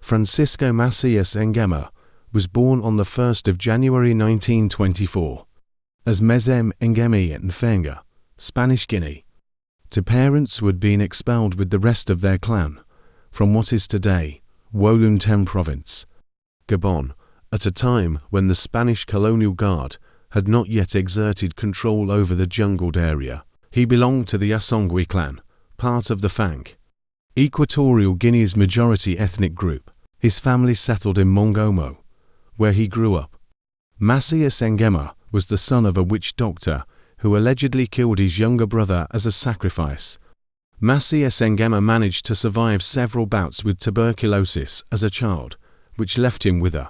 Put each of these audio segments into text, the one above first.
Francisco Macías Nguema was born on the 1st of January 1924 as Mezem Nguema Nfenga, Spanish Guinea, to parents who had been expelled with the rest of their clan from what is today Woluntem Province, Gabon, at a time when the Spanish colonial guard had not yet exerted control over the jungled area. He belonged to the Asongwi clan, part of the Fang, Equatorial Guinea's majority ethnic group. His family settled in Mongomo, where he grew up. Macías Nguema was the son of a witch doctor who allegedly killed his younger brother as a sacrifice. Macías Nguema managed to survive several bouts with tuberculosis as a child, which left him with a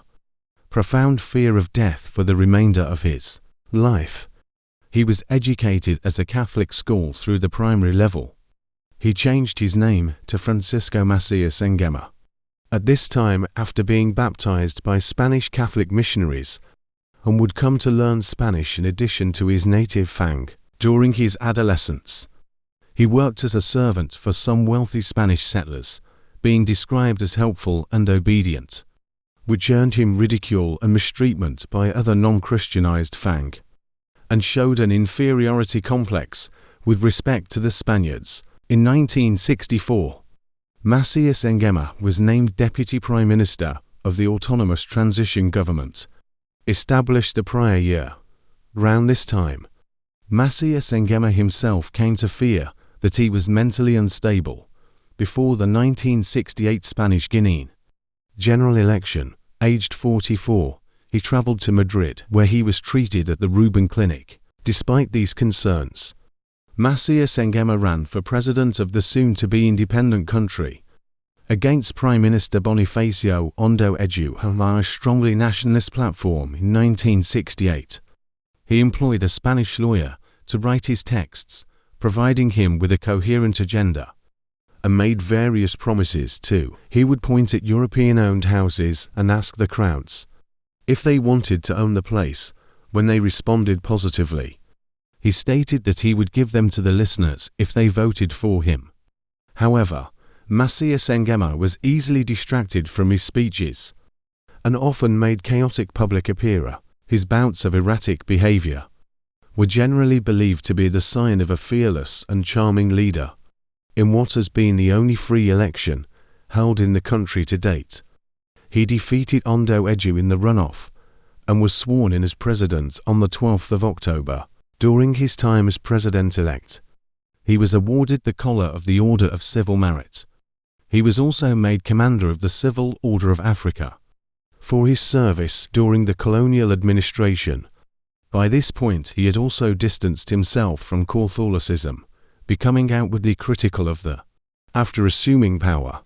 profound fear of death for the remainder of his life. He was educated at a Catholic school through the primary level. He changed his name to Francisco Macías Nguema at this time after being baptized by Spanish Catholic missionaries, and would come to learn Spanish in addition to his native Fang. During his adolescence, he worked as a servant for some wealthy Spanish settlers, being described as helpful and obedient, which earned him ridicule and mistreatment by other non-Christianized Fang, and showed an inferiority complex with respect to the Spaniards. In 1964, Macías Nguema was named Deputy Prime Minister of the Autonomous Transition Government, established the prior year. Around this time, Macías Nguema himself came to fear that he was mentally unstable. Before the 1968 Spanish Guinean general election, aged 44, he traveled to Madrid, where he was treated at the Rubin Clinic. Despite these concerns, Macías Nguema ran for president of the soon-to-be independent country against Prime Minister Bonifacio Ondo Edu via a strongly nationalist platform in 1968. He employed a Spanish lawyer to write his texts, providing him with a coherent agenda, and made various promises too. He would point at European-owned houses and ask the crowds if they wanted to own the place. When they responded positively, he stated that he would give them to the listeners if they voted for him. However, Macías Nguema was easily distracted from his speeches and often made chaotic public appearance. His bouts of erratic behavior were generally believed to be the sign of a fearless and charming leader in what has been the only free election held in the country to date. He defeated Ondo Edu in the runoff and was sworn in as president on the 12th of October. During his time as president-elect, he was awarded the Collar of the Order of Civil Merit. He was also made Commander of the Civil Order of Africa for his service during the colonial administration. By this point he had also distanced himself from Catholicism, becoming outwardly critical of the. After assuming power,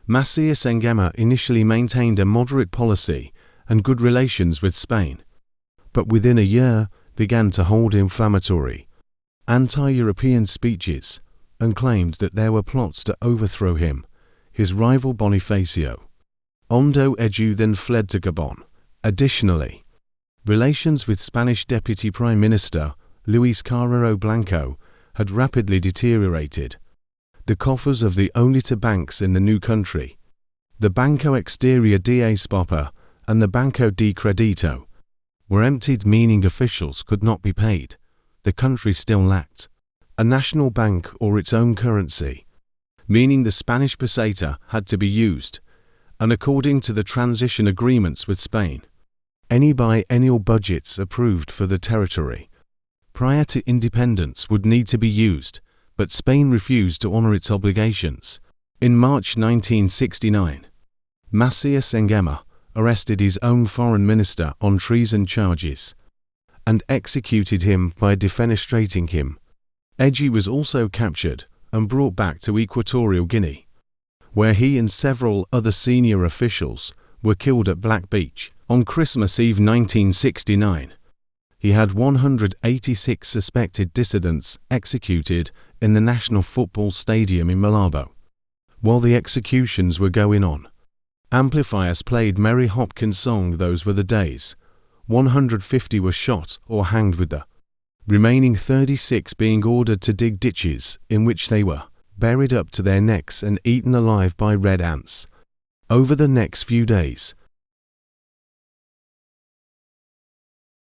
Macías Nguema initially maintained a moderate policy and good relations with Spain, but within a year began to hold inflammatory, anti-European speeches and claimed that there were plots to overthrow him. His rival Bonifacio Ondo Edu then fled to Gabon. Additionally, relations with Spanish Deputy Prime Minister Luis Carrero Blanco had rapidly deteriorated. The coffers of the only two banks in the new country, the Banco Exterior de España and the Banco de Crédito, were emptied, meaning officials could not be paid. The country still lacked a national bank or its own currency, meaning the Spanish peseta had to be used, and according to the transition agreements with Spain, any biennial budgets approved for the territory prior to independence would need to be used, but Spain refused to honor its obligations. In March 1969, Macías Nguema arrested his own foreign minister on treason charges and executed him by defenestrating him. Edu was also captured and brought back to Equatorial Guinea, where he and several other senior officials were killed at Black Beach. On Christmas Eve 1969, he had 186 suspected dissidents executed in the National Football Stadium in Malabo. While the executions were going on, amplifiers played Mary Hopkins' song "Those Were the Days." 150 were shot or hanged, with the remaining 36 being ordered to dig ditches in which they were buried up to their necks and eaten alive by red ants. Over the next few days,